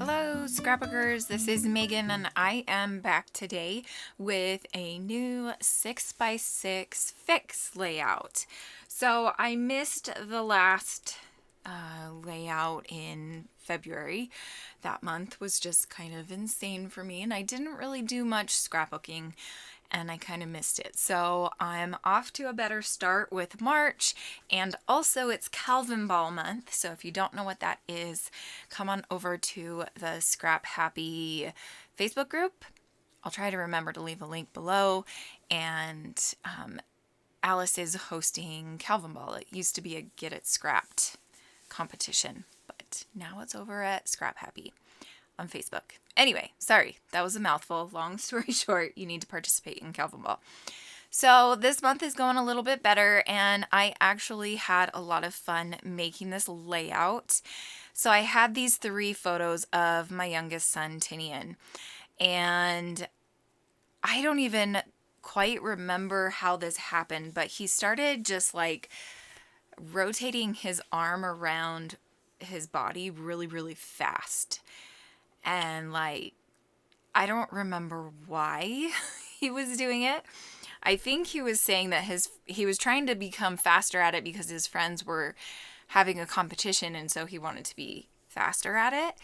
Hello, Scrapbookers. This is Megan, and I am back today with a new 6x6 fix layout. So I missed the last layout in February. That month was just kind of insane for me, and I didn't really do much scrapbooking, and I kind of missed it. So I'm off to a better start with March, and also it's Calvin Ball month. So if you don't know what that is, come on over to the Scrap Happy Facebook group. I'll try to remember to leave a link below. And Alice is hosting Calvin Ball. It used to be a Get It Scrapped competition, but now it's over at Scrap Happy on Facebook. Anyway, sorry, that was a mouthful. Long story short, you need to participate in Calvin Ball. So this month is going a little bit better, and I actually had a lot of fun making this layout. So I had these 3 photos of my youngest son, Tinian, and I don't even quite remember how this happened, but he started just like rotating his arm around his body really, really fast. And like, I don't remember why he was doing it. I think he was saying that he was trying to become faster at it because his friends were having a competition, and so he wanted to be faster at it.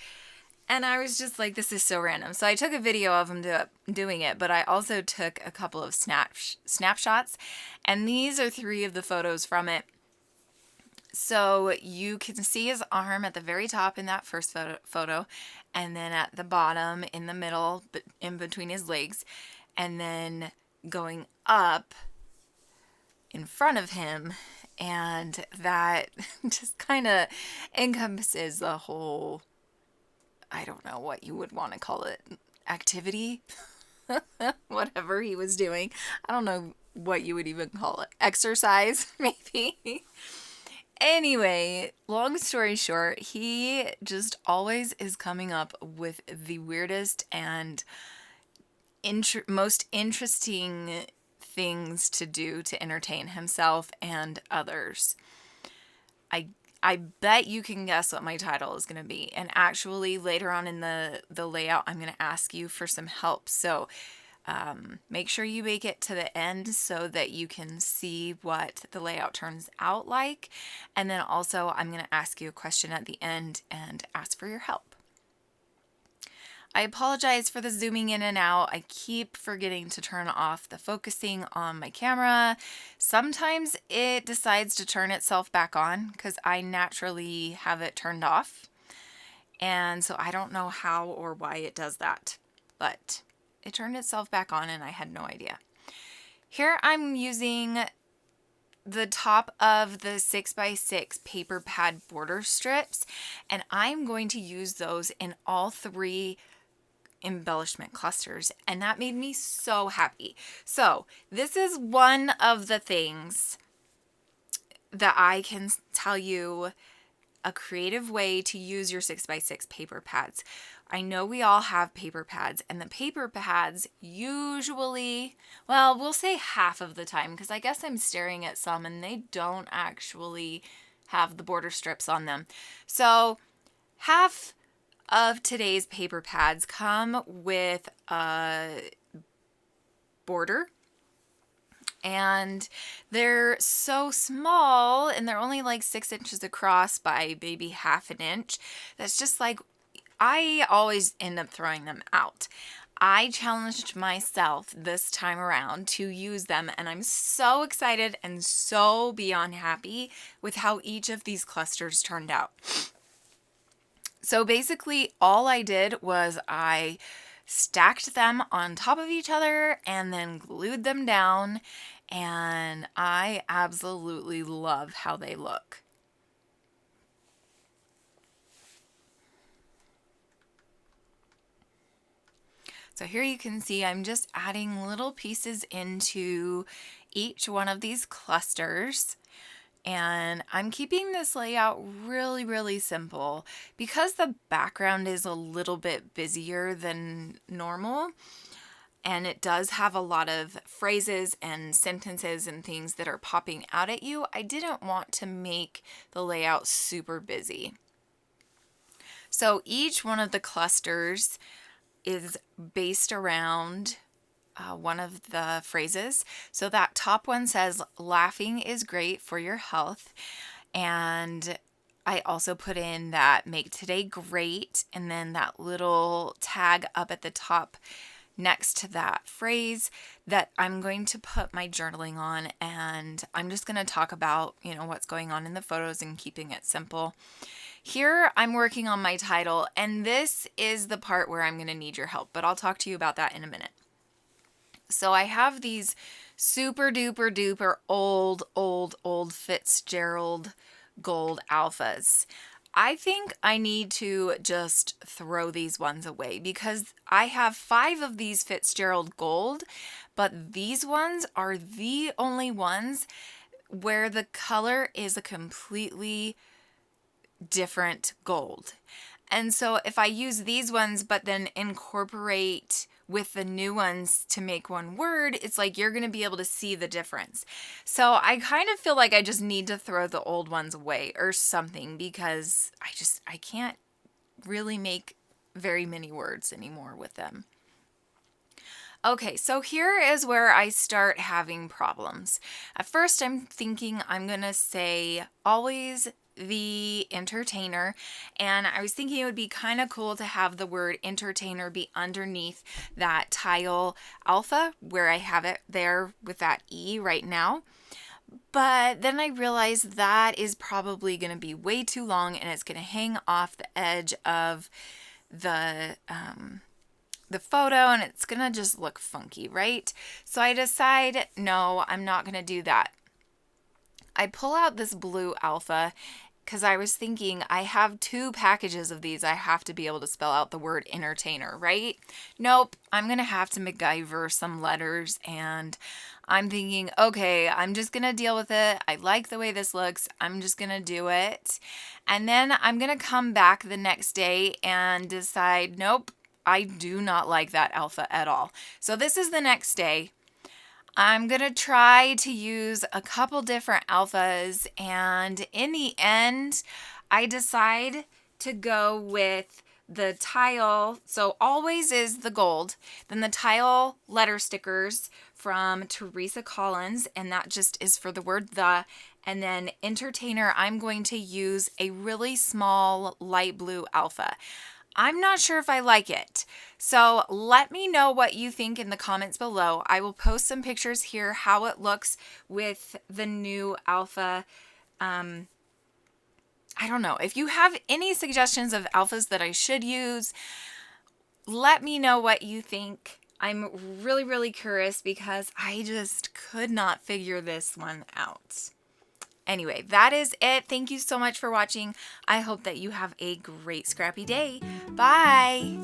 And I was just like, this is so random. So I took a video of him doing it, but I also took a couple of snapshots, and these are 3 of the photos from it. So you can see his arm at the very top in that first photo, and then at the bottom, in the middle, but in between his legs, and then going up in front of him, and that just kind of encompasses the whole, I don't know what you would want to call it, activity, whatever he was doing. I don't know what you would even call it. Exercise, maybe. Anyway, long story short, he just always is coming up with the weirdest and most interesting things to do to entertain himself and others. I bet you can guess what my title is going to be. And actually, later on in the layout, I'm going to ask you for some help. So make sure you make it to the end so that you can see what the layout turns out like. And then also, I'm going to ask you a question at the end and ask for your help. I apologize for the zooming in and out. I keep forgetting to turn off the focusing on my camera. Sometimes it decides to turn itself back on because I naturally have it turned off. And so I don't know how or why it does that, but it turned itself back on and I had no idea. Here I'm using the top of the 6x6 paper pad border strips, and I'm going to use those in all 3 embellishment clusters, and that made me so happy. So this is one of the things that I can tell you a creative way to use your 6x6 paper pads. I know we all have paper pads, and the paper pads usually, well, we'll say half of the time, because I guess I'm staring at some and they don't actually have the border strips on them. So half of today's paper pads come with a border, and they're so small, and they're only like 6 inches across by maybe half an inch. That's just like, I always end up throwing them out. I challenged myself this time around to use them, and I'm so excited and so beyond happy with how each of these clusters turned out. So basically all I did was I stacked them on top of each other and then glued them down, and I absolutely love how they look. So here you can see I'm just adding little pieces into each one of these clusters. And I'm keeping this layout really, really simple because the background is a little bit busier than normal. And it does have a lot of phrases and sentences and things that are popping out at you. I didn't want to make the layout super busy. So each one of the clusters is based around one of the phrases. So that top one says, laughing is great for your health. And I also put in that make today great, and then that little tag up at the top next to that phrase that I'm going to put my journaling on, and I'm just going to talk about, what's going on in the photos and keeping it simple. Here I'm working on my title, and this is the part where I'm going to need your help, but I'll talk to you about that in a minute. So I have these super duper duper old Fitzgerald gold alphas. I think I need to just throw these ones away because I have 5 of these Fitzgerald gold, but these ones are the only ones where the color is a completely different gold. And so if I use these ones but then incorporate with the new ones to make one word, it's like you're going to be able to see the difference. So I kind of feel like I just need to throw the old ones away or something, because I can't really make very many words anymore with them. Okay, so here is where I start having problems. At first I'm thinking I'm going to say always the entertainer, and I was thinking it would be kind of cool to have the word entertainer be underneath that tile alpha where I have it there with that E right now. But then I realized that is probably going to be way too long, and it's going to hang off the edge of the photo, and it's going to just look funky, right? So I decide, no, I'm not going to do that. I pull out this blue alpha because I was thinking I have 2 packages of these. I have to be able to spell out the word entertainer, right? Nope, I'm going to have to MacGyver some letters, and I'm thinking, okay, I'm just going to deal with it. I like the way this looks. I'm just going to do it. And then I'm going to come back the next day and decide, nope, I do not like that alpha at all. So this is the next day. I'm going to try to use a couple different alphas, and in the end, I decide to go with the tile. So always is the gold, then the tile letter stickers from Teresa Collins, and that just is for the word the. And then entertainer, I'm going to use a really small light blue alpha. I'm not sure if I like it. So let me know what you think in the comments below. I will post some pictures here how it looks with the new alpha. I don't know. If you have any suggestions of alphas that I should use, let me know what you think. I'm really curious because I just could not figure this one out. Anyway, that is it. Thank you so much for watching. I hope that you have a great scrappy day. Bye!